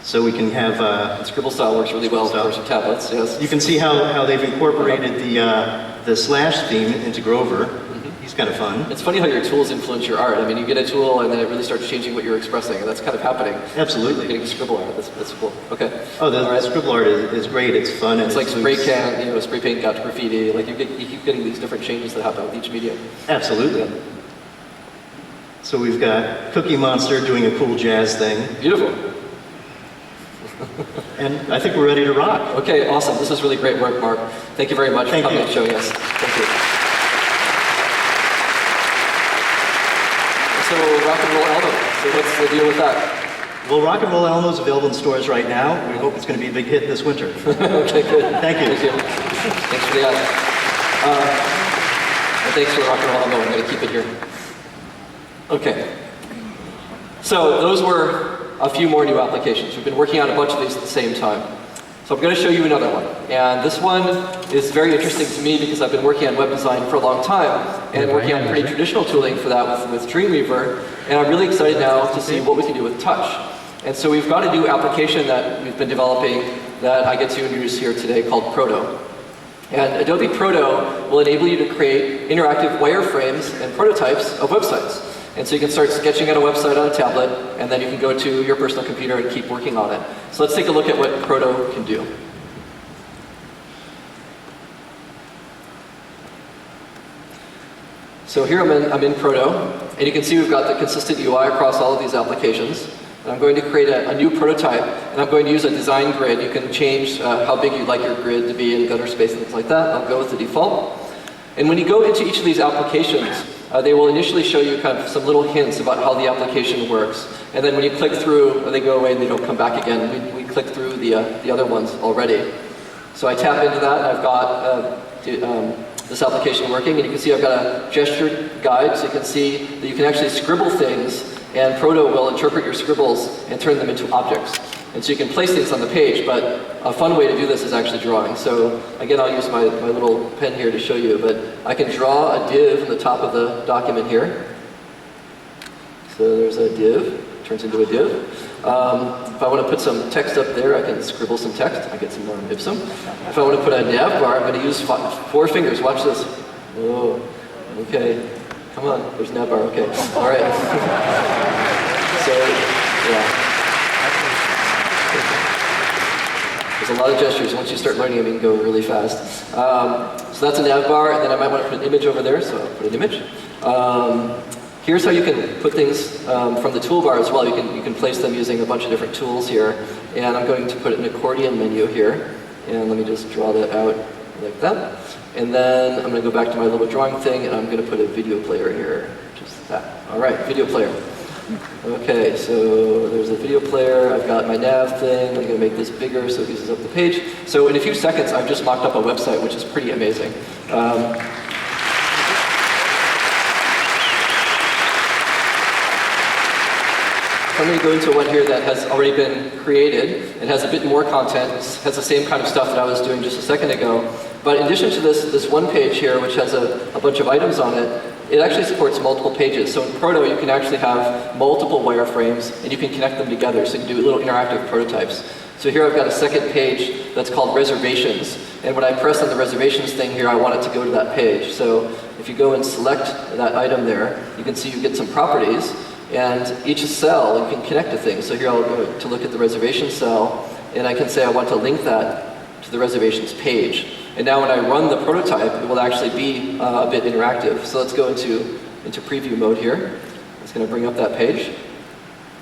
So we can have... Scribble style works really well for some tablets, yes. You can see how they've incorporated the slash theme into Grover. He's kind of fun. It's funny how your tools influence your art. I mean, you get a tool and then it really starts changing what you're expressing, and that's kind of happening. Absolutely. You're getting scribble art, that's cool. Okay. Oh, the scribble art is great, it's fun. It's like spray can, spray paint got to graffiti, like you keep getting these different changes that happen with each medium. Absolutely. Yeah. So we've got Cookie Monster doing a cool jazz thing. Beautiful. And I think we're ready to rock. Okay, awesome. This is really great work, Mark. Thank you very much for coming and showing us. Thank you. So, Rock and Roll Elmo. So what's the deal with that? Well, Rock and Roll Elmo is available in stores right now. We hope it's going to be a big hit this winter. Okay, good. Thank you. Thank you. Thanks for the ad. And thanks for Rock and Roll Elmo. I'm going to keep it here. Okay. So those were a few more new applications. We've been working on a bunch of these at the same time. So I'm going to show you another one. And this one is very interesting to me because I've been working on web design for a long time and working on pretty traditional tooling for that with Dreamweaver. And I'm really excited now to see what we can do with touch. And so we've got a new application that we've been developing that I get to introduce here today called Proto. And Adobe Proto will enable you to create interactive wireframes and prototypes of websites. And so you can start sketching out a website on a tablet, and then you can go to your personal computer and keep working on it. So let's take a look at what Proto can do. So here I'm in Proto, and you can see we've got the consistent UI across all of these applications. And I'm going to create a new prototype, and I'm going to use a design grid. You can change how big you'd like your grid to be in gutter space and things like that. I'll go with the default. And when you go into each of these applications, they will initially show you kind of some little hints about how the application works. And then when you click through, they go away and they don't come back again. We click through the other ones already. So I tap into that, and I've got this application working. And you can see I've got a gesture guide, so you can see that you can actually scribble things, and Proto will interpret your scribbles and turn them into objects. And so you can place things on the page, but a fun way to do this is actually drawing. So again, I'll use my little pen here to show you, but I can draw a div in the top of the document here. So there's a div, turns into a div. If I want to put some text up there, I can scribble some text. I get some more Ipsum. If I want to put a nav bar, I'm going to use 4 fingers. Watch this. Oh, okay. Come on, there's nav bar. Okay, all right. So, yeah. There's a lot of gestures. Once you start learning them, you can go really fast. So that's a nav bar, and then I might want to put an image over there, so I'll put an image. Here's how you can put things from the toolbar as well. You can place them using a bunch of different tools here. And I'm going to put an accordion menu here. And let me just draw that out like that. And then I'm going to go back to my little drawing thing, and I'm going to put a video player here. Just that. All right, video player. Okay, so there's a video player. I've got my nav thing. I'm going to make this bigger so it uses up the page. So in a few seconds, I've just mocked up a website, which is pretty amazing. I'm going to go into one here that has already been created. It has a bit more content. It has the same kind of stuff that I was doing just a second ago. But in addition to this one page here, which has a bunch of items on it, it actually supports multiple pages. So in Proto, you can actually have multiple wireframes, and you can connect them together. So you can do little interactive prototypes. So here I've got a second page that's called reservations. And when I press on the reservations thing here, I want it to go to that page. So if you go and select that item there, you can see you get some properties. And each cell you can connect to things. So here I'll go to look at the reservation cell, and I can say I want to link that to the reservations page. And now when I run the prototype, it will actually be a bit interactive. So let's go into preview mode here. It's going to bring up that page.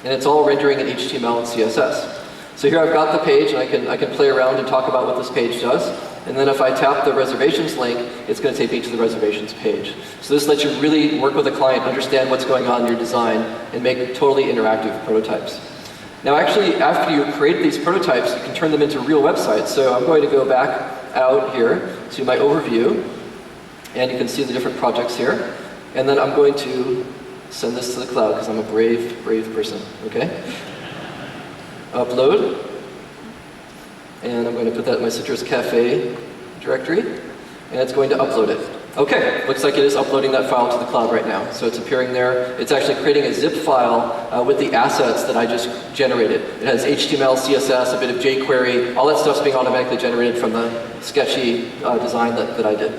And it's all rendering in HTML and CSS. So here I've got the page, and I can play around and talk about what this page does. And then if I tap the reservations link, it's going to take me to the reservations page. So this lets you really work with the client, understand what's going on in your design, and make totally interactive prototypes. Now actually, after you create these prototypes, you can turn them into real websites. So I'm going to go back out here to my overview, and you can see the different projects here. And then I'm going to send this to the cloud, because I'm a brave, brave person, okay? Upload. And I'm going to put that in my Citrus Cafe directory, and it's going to upload it. Okay, looks like it is uploading that file to the cloud right now. So it's appearing there. It's actually creating a zip file with the assets that I just generated. It has HTML, CSS, a bit of jQuery, all that stuff's being automatically generated from the sketchy design that I did.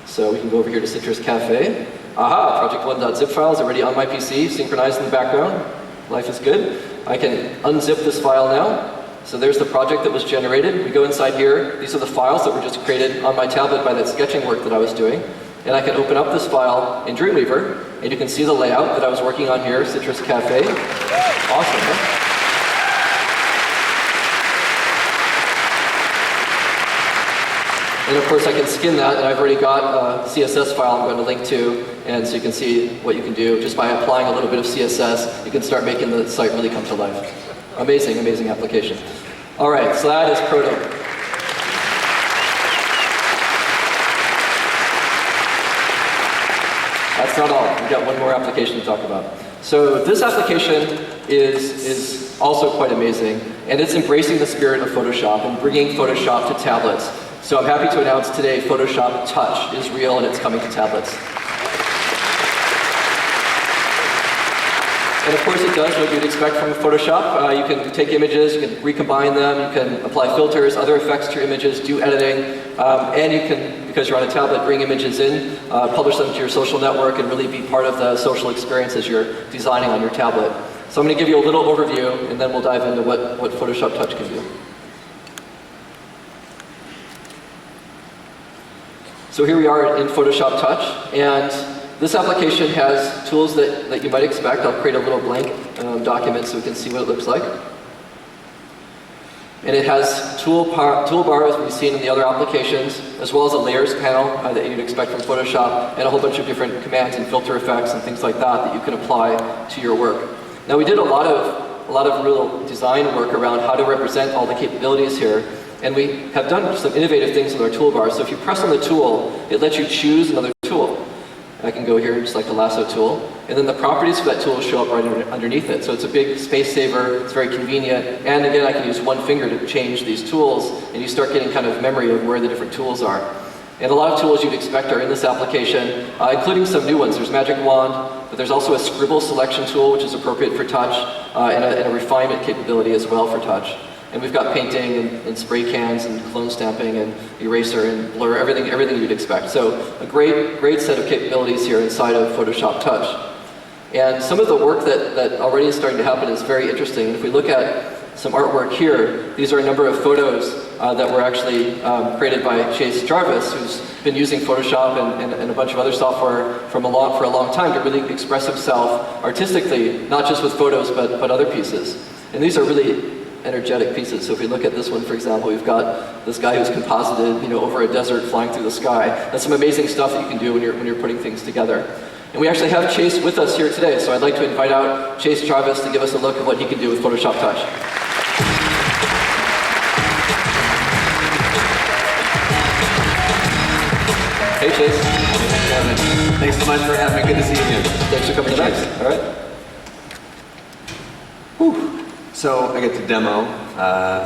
So we can go over here to Citrus Cafe. Aha, project1.zip file is already on my PC, synchronized in the background. Life is good. I can unzip this file now. So there's the project that was generated. We go inside here. These are the files that were just created on my tablet by that sketching work that I was doing. And I can open up this file in Dreamweaver, and you can see the layout that I was working on here, Citrus Cafe. Awesome, huh? And of course I can skin that, and I've already got a CSS file I'm going to link to, and so you can see what you can do. Just by applying a little bit of CSS, you can start making the site really come to life. Amazing, amazing application. All right, so that is Proto. That's not all. We've got one more application to talk about. So this application is also quite amazing, and it's embracing the spirit of Photoshop and bringing Photoshop to tablets. So I'm happy to announce today Photoshop Touch is real and it's coming to tablets. And of course it does what you'd expect from Photoshop. You can take images, you can recombine them, you can apply filters, other effects to your images, do editing, and you can, because you're on a tablet, bring images in, publish them to your social network, and really be part of the social experience as you're designing on your tablet. So I'm going to give you a little overview, and then we'll dive into what Photoshop Touch can do. So here we are in Photoshop Touch, and this application has tools that you might expect. I'll create a little blank document so we can see what it looks like. And it has toolbars we've seen in the other applications, as well as a layers panel that you'd expect from Photoshop, and a whole bunch of different commands and filter effects and things like that you can apply to your work. Now we did a lot of real design work around how to represent all the capabilities here. And we have done some innovative things with our toolbar. So if you press on the tool, it lets you choose another tool. I can go here and select the lasso tool, and then the properties for that tool show up right underneath it. So it's a big space saver, it's very convenient, and again I can use one finger to change these tools, and you start getting kind of memory of where the different tools are. And a lot of tools you'd expect are in this application, including some new ones. There's Magic Wand, but there's also a scribble selection tool, which is appropriate for touch, and a refinement capability as well for touch. And we've got painting and spray cans and clone stamping and eraser and blur, everything you'd expect. So a great set of capabilities here inside of Photoshop Touch. And some of the work that already is starting to happen is very interesting. If we look at some artwork here, these are a number of photos that were actually created by Chase Jarvis, who's been using Photoshop and a bunch of other software for a long time to really express himself artistically, not just with photos, but other pieces. And these are really energetic pieces. So if we look at this one, for example, we've got this guy who's composited, over a desert flying through the sky. That's some amazing stuff that you can do when you're putting things together. And we actually have Chase with us here today, so I'd like to invite out Chase Jarvis to give us a look at what he can do with Photoshop Touch. Hey Chase. Thanks so much for having me. Good to see you again. Thanks for coming to MAX. All right. Whew. So I get to demo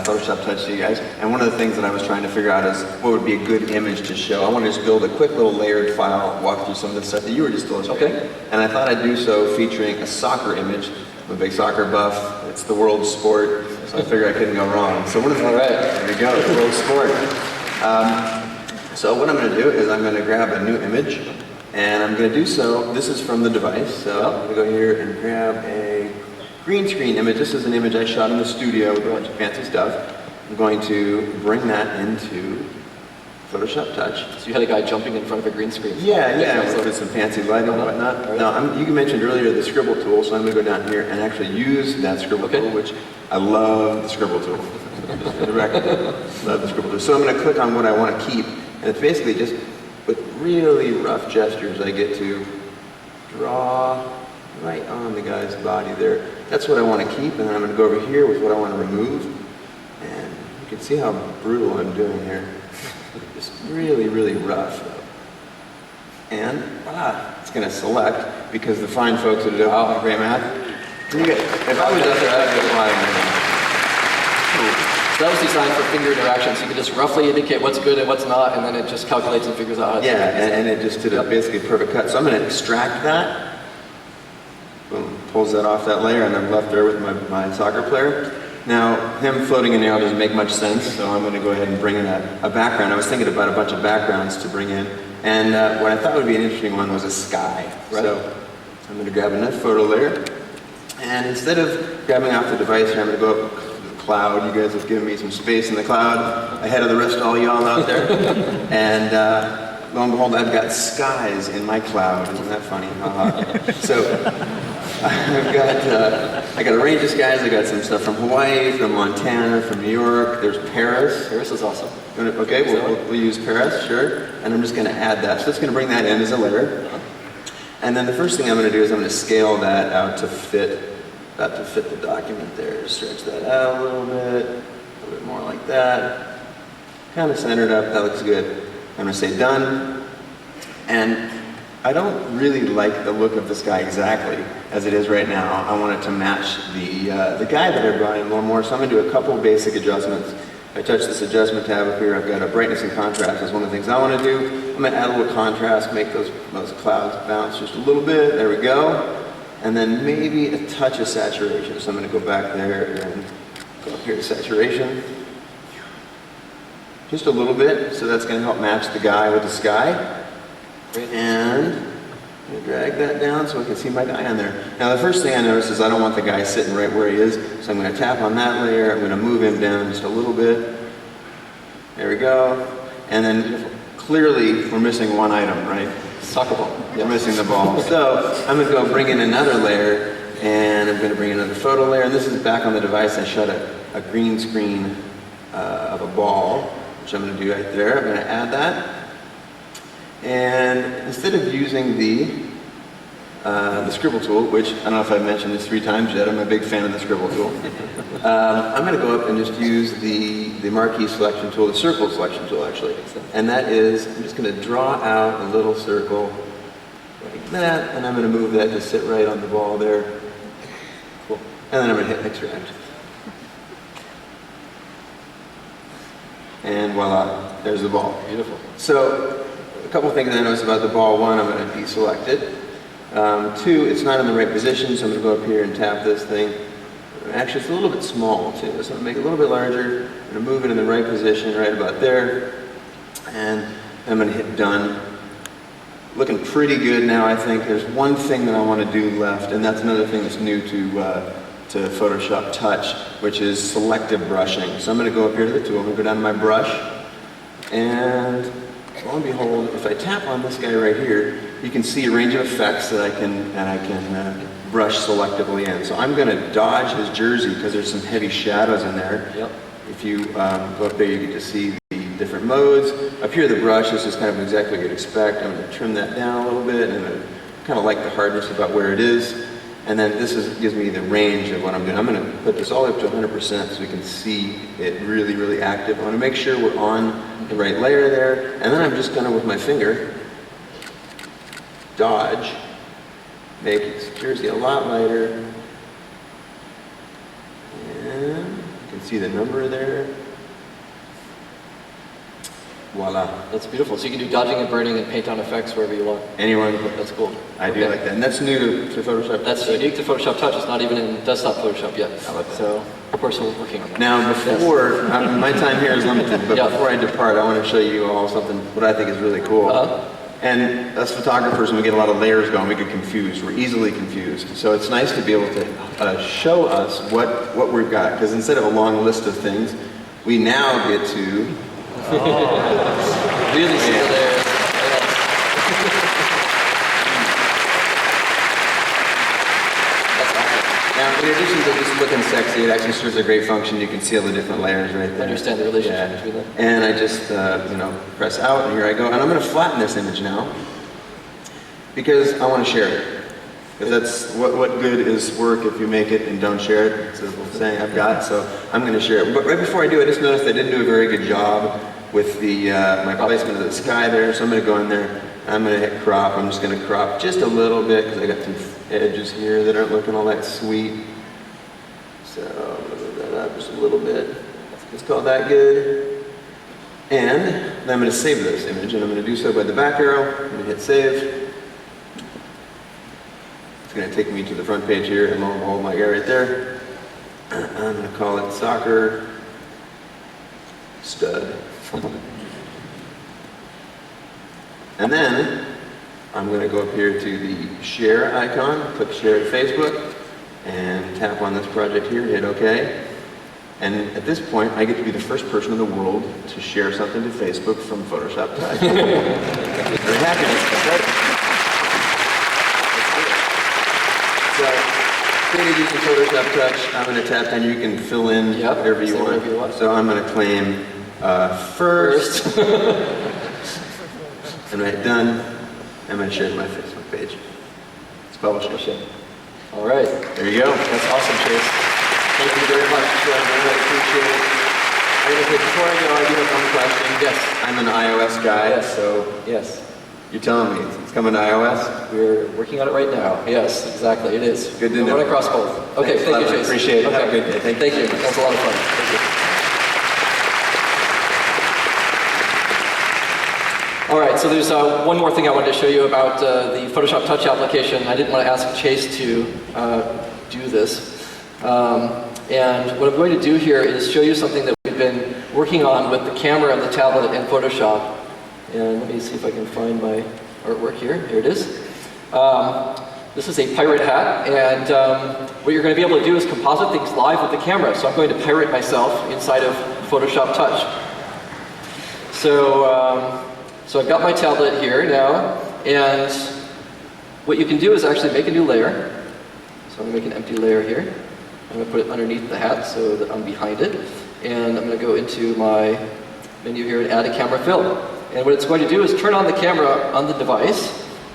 Photoshop Touch to you guys, and one of the things that I was trying to figure out is what would be a good image to show. I want to just build a quick little layered file, walk through some of the stuff that you were just illustrating. Okay. And I thought I'd do so featuring a soccer image. I'm a big soccer buff. It's the world sport, so I figured I couldn't go wrong. So what is all right? There we go, the world sport. So what I'm going to do is I'm going to grab a new image, and I'm going to do so. This is from the device, so I'm going to go here and grab a green screen image. This is an image I shot in the studio with a bunch of fancy stuff. I'm going to bring that into Photoshop Touch. So you had a guy jumping in front of a green screen. Yeah, with some fancy lighting and whatnot. Right. Now, you mentioned earlier the scribble tool, so I'm going to go down here and actually use that scribble tool, which I love the scribble tool. For the record, love the scribble tool. So I'm going to click on what I want to keep, and it's basically just with really rough gestures I get to draw right on the guy's body there. That's what I want to keep, and then I'm going to go over here with what I want to remove. And you can see how brutal I'm doing here. Just really, really rough. And voila, it's going to select, because the fine folks at Adobe Great Math. If I was out there, I'd be applying. So that was designed for finger interaction, so you can just roughly indicate what's good and what's not, and then it just calculates and figures out how to Yeah, and it just did a basically perfect cut. So I'm going to extract that. Boom, pulls that off that layer, and I'm left there with my soccer player. Now, him floating in the air doesn't make much sense, so I'm going to go ahead and bring in a background. I was thinking about a bunch of backgrounds to bring in, and what I thought would be an interesting one was a sky. Right. So I'm going to grab another photo layer, and instead of grabbing off the device here, I'm going to go up to the cloud. You guys have given me some space in the cloud ahead of the rest of all y'all out there. And lo and behold, I've got skies in my cloud. Isn't that funny? So I got a range of skies. I got some stuff from Hawaii, from Montana, from New York. There's Paris. Paris is awesome. Okay, we'll use Paris, sure. And I'm just going to add that. So it's going to bring that in as a layer. And then the first thing I'm going to do is I'm going to scale that out to fit the document there. Stretch that out a little bit more like that. Kind of center it up. That looks good. I'm going to say done. And I don't really like the look of the sky exactly as it is right now. I want it to match the guy that I brought in a little more, so I'm going to do a couple basic adjustments. If I touch this adjustment tab up here, I've got a brightness and contrast. That's one of the things I want to do. I'm going to add a little contrast, make those clouds bounce just a little bit. There we go. And then maybe a touch of saturation. So I'm going to go back there and go up here to saturation. Just a little bit, so that's going to help match the guy with the sky. And I'm going to drag that down so I can see my guy on there. Now the first thing I notice is I don't want the guy sitting right where he is, so I'm going to tap on that layer. I'm going to move him down just a little bit. There we go. And then clearly we're missing one item, right? Soccer ball. We're missing the ball. So I'm going to go bring in another layer, and I'm going to bring in another photo layer. And this is back on the device. I shot a green screen of a ball, which I'm going to do right there. I'm going to add that. And instead of using the scribble tool, which I don't know if I've mentioned this 3 times yet, I'm a big fan of the scribble tool. I'm going to go up and just use the marquee selection tool, the circle selection tool actually. And that is, I'm just going to draw out a little circle like that, and I'm going to move that to sit right on the ball there. Cool. And then I'm going to hit extract. And voila, there's the ball. Beautiful. So, a couple things I noticed about the ball. 1, I'm going to deselect it. 2, it's not in the right position, so I'm going to go up here and tap this thing. Actually, it's a little bit small too, so I'm going to make it a little bit larger. I'm going to move it in the right position, right about there. And I'm going to hit done. Looking pretty good now, I think. There's one thing that I want to do left, and that's another thing that's new to Photoshop Touch, which is selective brushing. So I'm going to go up here to the tool. I'm going to go down to my brush, and lo and behold, if I tap on this guy right here, you can see a range of effects that I can brush selectively in. So I'm going to dodge his jersey because there's some heavy shadows in there. Yep. If you go up there, you get to see the different modes. Up here, the brush, this is kind of exactly what you'd expect. I'm going to trim that down a little bit, and I kind of like the hardness about where it is. And then this gives me the range of what I'm doing. I'm going to put this all the way up to 100% so we can see it really, really active. I want to make sure we're on the right layer there. And then I'm just going to, with my finger, dodge, make his jersey a lot lighter. And you can see the number there. Voila. That's beautiful. So you can do dodging and burning and paint on effects wherever you want. Anyone. That's cool. I do like that. And that's new to Photoshop. That's unique to Photoshop Touch. It's not even in desktop Photoshop yet. I love that. So, of course, we're working on that. Now, before, my time here is limited, but Yeah. before I depart, I want to show you all something, what I think is really cool. And as photographers, when we get a lot of layers going, we get confused. We're easily confused. So it's nice to be able to show us what we've got. Because instead of a long list of things, we now get to... Really see the layers. That's awesome. Now, in addition to just looking sexy, it actually serves a great function. You can see all the different layers right there. Understand the relationship between them. And I just, press out, and here I go. And I'm going to flatten this image now because I want to share it. Because that's what good is work if you make it and don't share it. It's a saying I've got, so I'm going to share it. But right before I do, I just noticed I didn't do a very good job with my placement of the sky there. So I'm going to go in there. I'm going to hit crop. I'm just going to crop just a little bit because I got some edges here that aren't looking all that sweet. So I'm going to move that up just a little bit. Let's call that good. And then I'm going to save this image, and I'm going to do so by the back arrow. I'm going to hit save. It's going to take me to the front page here, and lo and behold, my guy right there. I'm going to call it Soccer Stud. And then I'm going to go up here to the share icon, click share to Facebook, and tap on this project here, hit OK. And at this point, I get to be the first person in the world to share something to Facebook from Photoshop Touch. Very happy. So, created using Photoshop Touch. I'm going to tap, and you can fill in whatever you want. So I'm going to claim first. And when I'm done, I'm going to share to my Facebook page. Let's publish it. All right. There you go. That's awesome, Chase. Thank you very much. I really appreciate it. Before I go, I do have one question. Yes. I'm an iOS guy, Yes. so Yes. you're telling me it's coming to iOS? We're working on it right now. Yes, exactly. It is. Good to know. We're running across both. Okay, Thanks, thank you, Leslie. Chase. Appreciate it. Okay. Have a good day. Thank you. That was a lot of fun. Thank you. All right, so there's one more thing I wanted to show you about the Photoshop Touch application. I didn't want to ask Chase to do this. And what I'm going to do here is show you something that we've been working on with the camera and the tablet in Photoshop. And let me see if I can find my artwork here. Here it is. This is a pirate hat, and what you're going to be able to do is composite things live with the camera. So I'm going to pirate myself inside of Photoshop Touch. So I've got my tablet here now, and what you can do is actually make a new layer. So I'm going to make an empty layer here. I'm going to put it underneath the hat so that I'm behind it. And I'm going to go into my menu here and add a camera fill. And what it's going to do is turn on the camera on the device.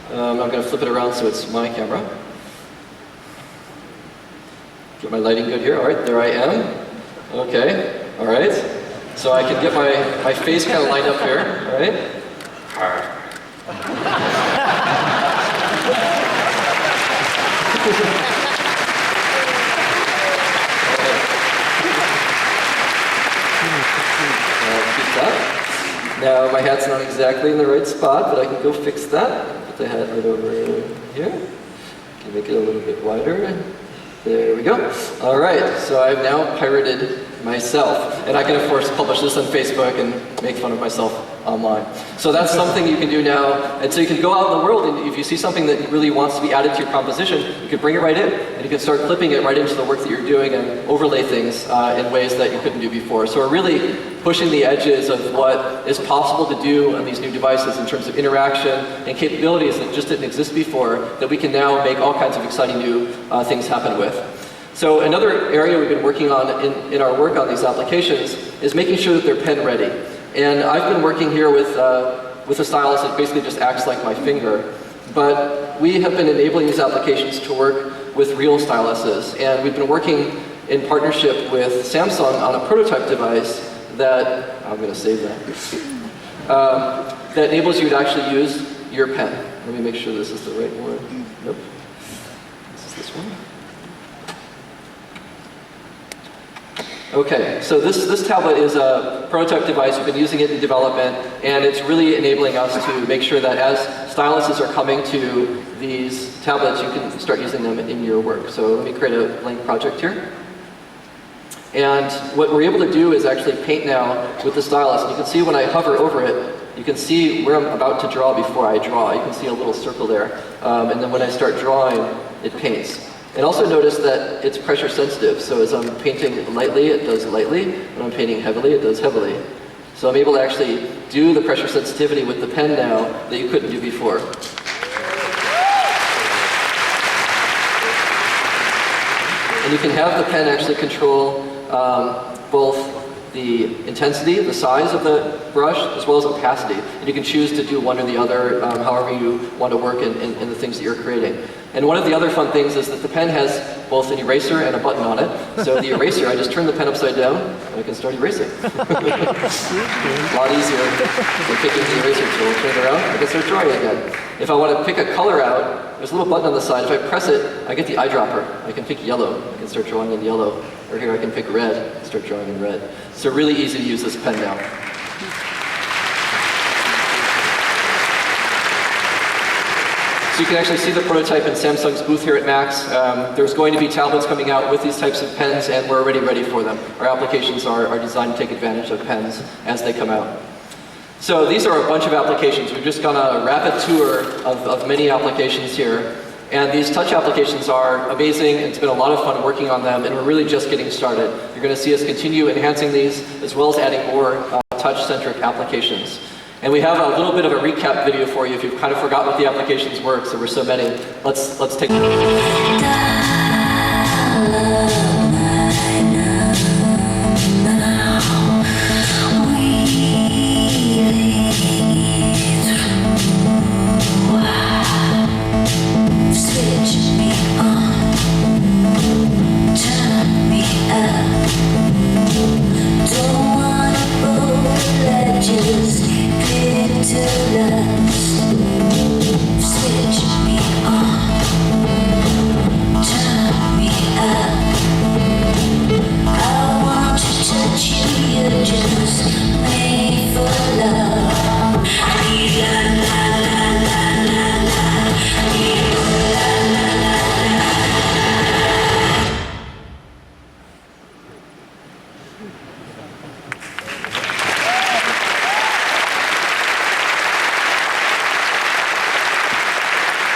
I'm going to flip it around so it's my camera. Get my lighting good here. All right, there I am. Okay, all right. So I can get my face kind of lined up here, all right? Now my hat's not exactly in the right spot, but I can go fix that. Put the hat right over here. Can make it a little bit wider. There we go. All right, so I've now pirated myself. And I can, of course, publish this on Facebook and make fun of myself online. So that's something you can do now. And so you can go out in the world, and if you see something that really wants to be added to your composition, you can bring it right in. And you can start clipping it right into the work that you're doing and overlay things in ways that you couldn't do before. So we're really pushing the edges of what is possible to do on these new devices in terms of interaction and capabilities that just didn't exist before, that we can now make all kinds of exciting new things happen with. So another area we've been working on in our work on these applications is making sure that they're pen ready. And I've been working here with a stylus that basically just acts like my finger. But we have been enabling these applications to work with real styluses. And we've been working in partnership with Samsung on a prototype device that, I'm going to save that, that enables you to actually use your pen. Let me make sure this is the right one. Nope. This is this one. Okay, so this tablet is a prototype device. We've been using it in development, and it's really enabling us to make sure that as styluses are coming to these tablets, you can start using them in your work. So let me create a blank project here. And what we're able to do is actually paint now with the stylus. And you can see when I hover over it, you can see where I'm about to draw before I draw. You can see a little circle there. And then when I start drawing, it paints. And also notice that it's pressure sensitive, so as I'm painting lightly, it does lightly. When I'm painting heavily, it does heavily. So I'm able to actually do the pressure sensitivity with the pen now that you couldn't do before. And you can have the pen actually control both the intensity, the size of the brush, as well as opacity. And you can choose to do one or the other, however you want to work in the things that you're creating. And one of the other fun things is that the pen has both an eraser and a button on it. So the eraser, I just turn the pen upside down, and I can start erasing. A lot easier than picking the eraser tool. Turn it around, I can start drawing again. If I want to pick a color out, there's a little button on the side. If I press it, I get the eyedropper. I can pick yellow. I can start drawing in yellow. Or here I can pick red and start drawing in red. So really easy to use this pen now. So you can actually see the prototype in Samsung's booth here at MAX. There's going to be tablets coming out with these types of pens, and we're already ready for them. Our applications are designed to take advantage of pens as they come out. So these are a bunch of applications. We've just gone on a rapid tour of many applications here. And these touch applications are amazing. It's been a lot of fun working on them, and we're really just getting started. You're going to see us continue enhancing these, as well as adding more touch-centric applications. And we have a little bit of a recap video for you if you've kind of forgot what the applications were, because there were so many. Let's take a look.